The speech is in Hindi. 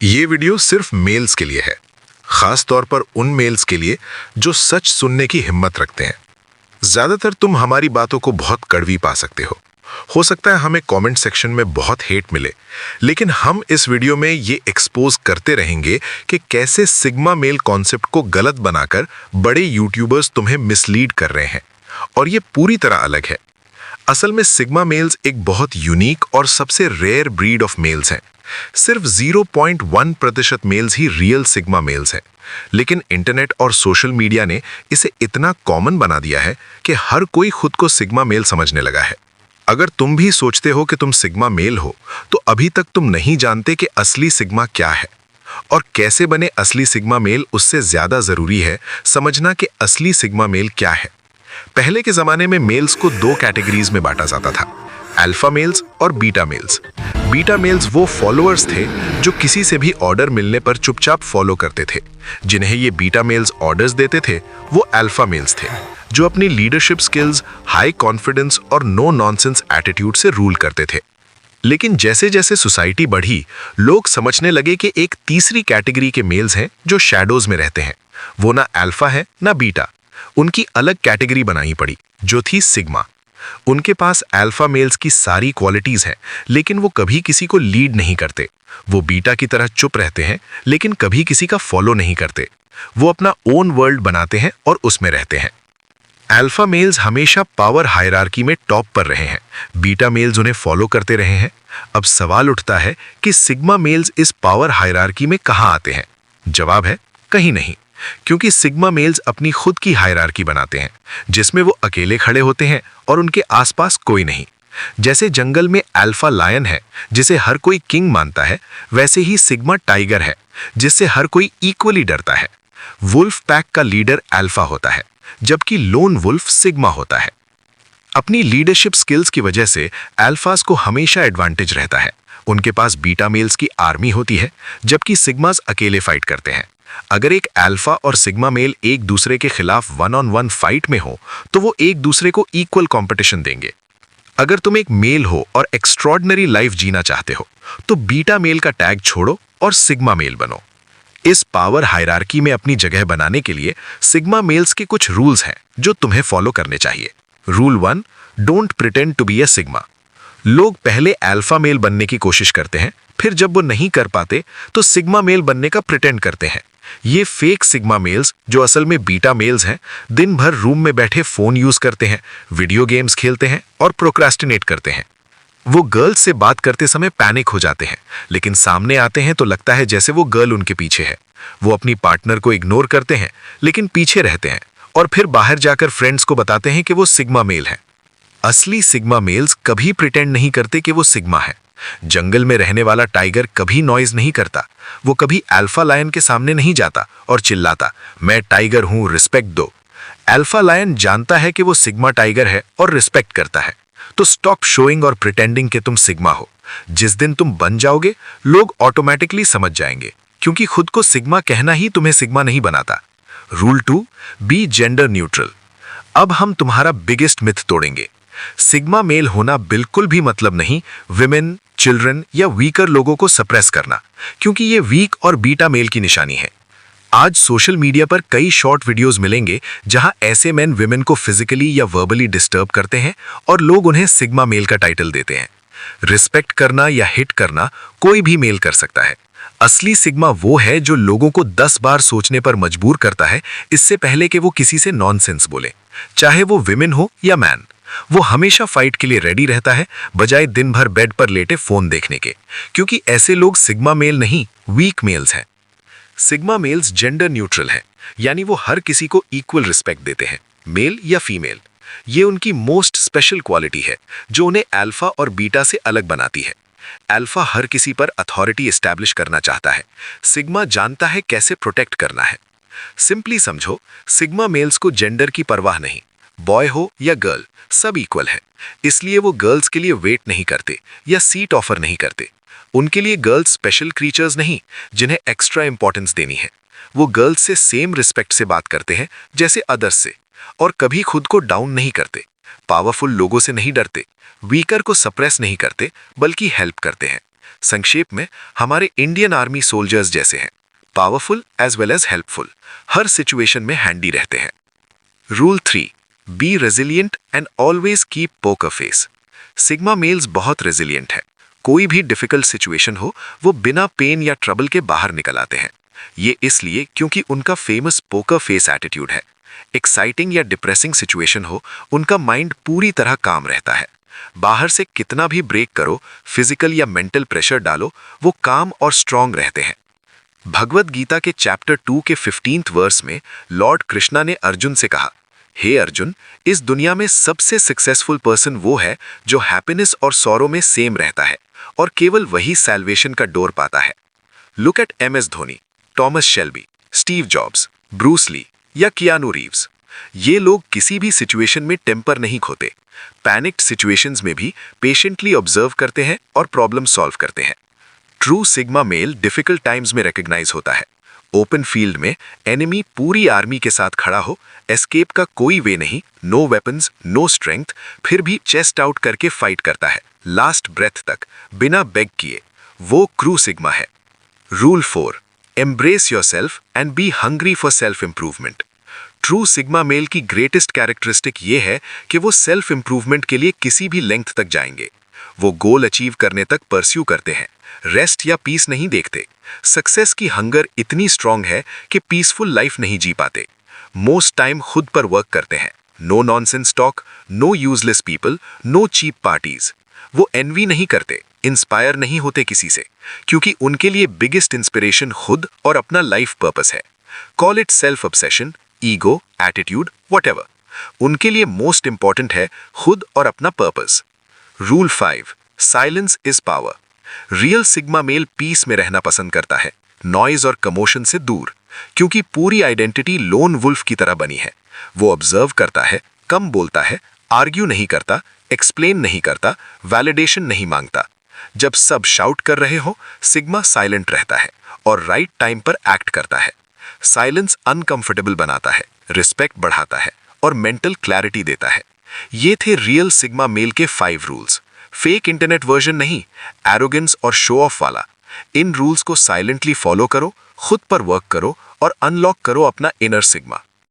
ये वीडियो सिर्फ मेल्स के लिए है, खास तौर पर उन मेल्स के लिए जो सच सुनने की हिम्मत रखते हैं। ज्यादातर तुम हमारी बातों को बहुत कड़वी पा सकते हो सकता है हमें कमेंट सेक्शन में बहुत हेट मिले, लेकिन हम इस वीडियो में ये एक्सपोज करते रहेंगे कि कैसे सिग्मा मेल कॉन्सेप्ट को गलत बनाकर बड़े यूट्यूबर्स तुम्हें मिसलीड कर रहे हैं, और ये पूरी तरह अलग है। असल में सिग्मा मेल्स एक बहुत यूनिक और सबसे रेयर ब्रीड ऑफ मेल्स हैं। सिर्फ 0.1% मेल्स ही रियल सिग्मा मेल्स हैं, लेकिन इंटरनेट और सोशल मीडिया ने इसे इतना कॉमन बना दिया है कि हर कोई खुद को सिग्मा मेल समझने लगा है। अगर तुम भी सोचते हो कि तुम सिग्मा मेल हो, तो अभी तक तुम नहीं जानते कि असली सिग्मा क्या है और कैसे बने असली सिग्मा मेल। उससे ज्यादा जरूरी है समझना कि असली सिग्मा मेल क्या है। पहले के जमाने में मेल्स को दो कैटेगरीज में बांटा जाता था, अल्फा मेल्स और बीटा मेल्स। बीटा मेल्स वो फॉलोअर्स थे जो किसी से भी ऑर्डर मिलने पर चुपचाप फॉलो करते थे। जिन्हें ये बीटा मेल्स ऑर्डर्स देते थे वो अल्फा मेल्स थे, जो अपनी लीडरशिप स्किल्स, हाई कॉन्फिडेंस और नो नॉनसेंस एटीट्यूड से रूल करते थे। लेकिन जैसे जैसे सोसाइटी बढ़ी, लोग समझने लगे कि एक तीसरी कैटेगरी के मेल्स हैं जो शैडोज में रहते हैं। वो ना अल्फा है ना बीटा, उनकी अलग कैटेगरी बनानी पड़ी जो थी सिग्मा। उनके पास अल्फा मेल्स की सारी क्वालिटीज हैं, लेकिन वो कभी किसी को लीड नहीं करते। वो बीटा की तरह चुप रहते हैं, लेकिन कभी किसी का फॉलो नहीं करते। वो अपना ओन वर्ल्ड बनाते हैं और उसमें रहते हैं। अल्फा मेल्स हमेशा पावर हायरार्की में टॉप पर रहे हैं, बीटा मेल्स उन्हें फॉलो करते रहे हैं। अब सवाल उठता है कि सिग्मा मेल्स इस पावर हायरार्की में कहां आते हैं? जवाब है कहीं नहीं, क्योंकि सिग्मा मेल्स अपनी खुद की हायरार्की बनाते हैं, जिसमें वो अकेले खड़े होते हैं और उनके आसपास कोई नहीं। जैसे जंगल में अल्फा लायन है जिसे हर कोई किंग मानता है, वैसे ही सिग्मा टाइगर है जिससे हर कोई इक्वली डरता है। वुल्फ पैक का लीडर अल्फा होता है, जबकि लोन वुल्फ सिग्मा होता है। अपनी लीडरशिप स्किल्स की वजह से अल्फास को हमेशा एडवांटेज रहता है। उनके पास बीटा मेल्स की आर्मी होती है, जबकि सिग्मास अकेले फाइट करते हैं। अगर एक अल्फा और सिग्मा मेल एक दूसरे के खिलाफ 1-on-1 फाइट में हो, तो वो एक दूसरे को इक्वल कंपटीशन देंगे। अगर तुम एक मेल हो और एक्स्ट्रॉर्डिनरी लाइफ जीना चाहते हो, तो बीटा मेल का टैग छोड़ो और सिग्मा मेल बनो। इस पावर हायरार्की में अपनी जगह बनाने के लिए सिग्मा मेल्स के कुछ रूल्स हैं जो तुम्हें फॉलो करने चाहिए। Rule 1, don't pretend to be a sigma. लोग पहले अल्फा मेल बनने की कोशिश करते हैं, फिर जब वो नहीं कर पाते तो सिग्मा मेल बनने का प्रिटेंड करते हैं। ये फेक सिग्मा मेल्स, जो असल में बीटा मेल्स हैं, दिन भर रूम में बैठे फोन यूज करते हैं, वीडियो गेम्स खेलते हैं और प्रोक्रास्टिनेट करते हैं। वो गर्ल्स से बात करते समय पैनिक हो जाते हैं, लेकिन सामने आते हैं तो लगता है जैसे वो गर्ल उनके पीछे है। वो अपनी पार्टनर को इग्नोर करते हैं, लेकिन पीछे रहते हैं, और फिर बाहर जाकर फ्रेंड्स को बताते हैं कि वो सिग्मा मेल है। असली सिग्मा मेल्स कभी प्रिटेंड नहीं करते कि वो सिग्मा है। जंगल में रहने वाला टाइगर कभी नॉइज नहीं करता। वो कभी अल्फा लायन के सामने नहीं जाता और चिल्लाता, मैं टाइगर हूं, रिस्पेक्ट दो। अल्फा लायन जानता है कि वो सिग्मा टाइगर है और रिस्पेक्ट करता है। तो स्टॉप शोइंग और प्रिटेंडिंग कि तुम सिग्मा हो। जिस दिन तुम बन जाओगे, लोग ऑटोमेटिकली समझ जाएंगे, क्योंकि खुद को सिग्मा कहना ही तुम्हें सिग्मा नहीं बनाता। Rule 2, B gender neutral. अब हम तुम्हारा बिगेस्ट मिथ तोड़ेंगे। सिग्मा मेल होना बिल्कुल भी मतलब नहीं विमेन, चिल्ड्रन या वीकर लोगों को सप्रेस करना, क्योंकि ये वीक और बीटा मेल की निशानी है। आज सोशल मीडिया पर कई शॉर्ट वीडियोस मिलेंगे जहां ऐसे मैन विमेन को फिजिकली या वर्बली डिस्टर्ब करते हैं और लोग उन्हें सिग्मा मेल का टाइटल देते हैं। रिस्पेक्ट करना या हिट करना कोई भी मेल कर सकता है। असली सिग्मा वो है जो लोगों को 10 बार सोचने पर मजबूर करता है, इससे पहले कि वो किसी से नॉनसेंस बोले। चाहे वो विमेन हो या मैन, वो हमेशा फाइट के लिए रेडी रहता है, बजाय दिन भर बेड पर लेटे फोन देखने के, क्योंकि ऐसे लोग सिग्मा मेल नहीं, वीक मेल्स हैं। सिग्मा मेल्स जेंडर न्यूट्रल हैं, यानी वो हर किसी को इक्वल रिस्पेक्ट देते हैं, मेल या फीमेल। ये उनकी मोस्ट स्पेशल क्वालिटी है जो उन्हें अल्फा और बीटा से अलग बनाती है। अल्फा हर किसी पर अथॉरिटी एस्टैब्लिश करना चाहता है, सिग्मा जानता है कैसे प्रोटेक्ट करना है। सिंपली समझो, सिग्मा मेल्स को जेंडर की परवाह नहीं, बॉय हो या गर्ल सब इक्वल है। इसलिए वो गर्ल्स के लिए वेट नहीं करते या सीट ऑफर नहीं करते। उनके लिए गर्ल्स स्पेशल क्रीचर्स नहीं जिन्हें एक्स्ट्रा इंपॉर्टेंस देनी है। वो गर्ल्स से सेम रिस्पेक्ट से बात करते हैं जैसे अदर्स से, और कभी खुद को डाउन नहीं करते। पावरफुल लोगों से नहीं डरते, वीकर को सप्रेस नहीं करते, बल्कि हेल्प करते हैं। संक्षेप में हमारे इंडियन आर्मी सोल्जर्स जैसे हैं, powerful as well as helpful, हर सिचुएशन में हैंडी रहते हैं। Rule 3, be resilient and always keep poker face. Sigma males बहुत रेजिलिएंट है। कोई भी डिफिकल्ट सिचुएशन हो वो बिना पेन या ट्रबल के बाहर निकल आते हैं। ये इसलिए क्योंकि उनका फेमस पोकर फेस एटीट्यूड है। एक्साइटिंग या डिप्रेसिंग सिचुएशन हो, उनका माइंड पूरी तरह काम रहता है। बाहर से कितना भी ब्रेक करो, फिजिकल या मेंटल प्रेशर डालो, वो काम और स्ट्रांग रहते हैं। भगवद गीता के चैप्टर 2 के 15th वर्स में लॉर्ड कृष्णा ने अर्जुन से कहा, हे अर्जुन, इस दुनिया में सबसे सक्सेसफुल पर्सन वो है जो हैप्पीनेस और सॉरो में सेम रहता है और केवल वही सैल्वेशन का डोर पाता है। Look at MS Dhoni, Thomas Shelby, Steve Jobs, Bruce Lee या कियानू रीव्स। ये लोग किसी भी सिचुएशन में टेम्पर नहीं खोते। पैनिक्ड सिचुएशंस में भी पेशेंटली ऑब्जर्व करते हैं और प्रॉब्लम सॉल्व करते हैं। True sigma male difficult times में रिकॉग्नाइज होता है। ओपन फील्ड में एनिमी पूरी आर्मी के साथ खड़ा हो, एस्केप का कोई वे नहीं, नो वेपन्स, नो स्ट्रेंथ, फिर भी चेस्ट आउट करके फाइट करता है लास्ट ब्रेथ तक, बिना बेग किए। वो क्रू सिग्मा है। Rule 4, embrace yourself and be hungry for self improvement. True sigma male की ग्रेटेस्ट कैरेक्टरिस्टिक ये है कि वो सेल्फ इंप्रूवमेंट के लिए किसी भी लेंथ तक जाएंगे। वो गोल अचीव करने तक परस्यू करते हैं, रेस्ट या पीस नहीं देखते। सक्सेस की हंगर इतनी स्ट्रांग है कि पीसफुल लाइफ नहीं जी पाते। मोस्ट टाइम खुद पर वर्क करते हैं। No nonsense talk, no useless people, no cheap parties. वो एनवी नहीं करते, इंस्पायर नहीं होते किसी से, क्योंकि उनके लिए बिगेस्ट इंस्पिरेशन खुद और अपना लाइफ पर्पस है। Call it self obsession, ego, attitude, whatever. उनके लिए मोस्ट इंपॉर्टेंट है खुद और अपना purpose. Rule 5, silence is power. Real sigma male peace में रहना पसंद करता है, नॉइज और कमोशन से दूर, क्योंकि पूरी आइडेंटिटी लोन वुल्फ की तरह बनी है। वो ऑब्जर्व करता है, कम बोलता है, आर्ग्यू नहीं करता, एक्सप्लेन नहीं करता, वैलिडेशन नहीं मांगता। जब सब शाउट कर रहे हो, सिग्मा साइलेंट रहता है और राइट टाइम पर एक्ट करता है। साइलेंस अनकंफर्टेबल बनाता है, रिस्पेक्ट बढ़ाता है और मेंटल क्लैरिटी देता है। ये थे रियल सिग्मा मेल के 5 रूल्स। फेक इंटरनेट वर्जन नहीं, एरोगेंस और शो ऑफ वाला। इन रूल्स को साइलेंटली फॉलो करो, खुद पर वर्क करो और अनलॉक करो अपना इनर सिग्मा।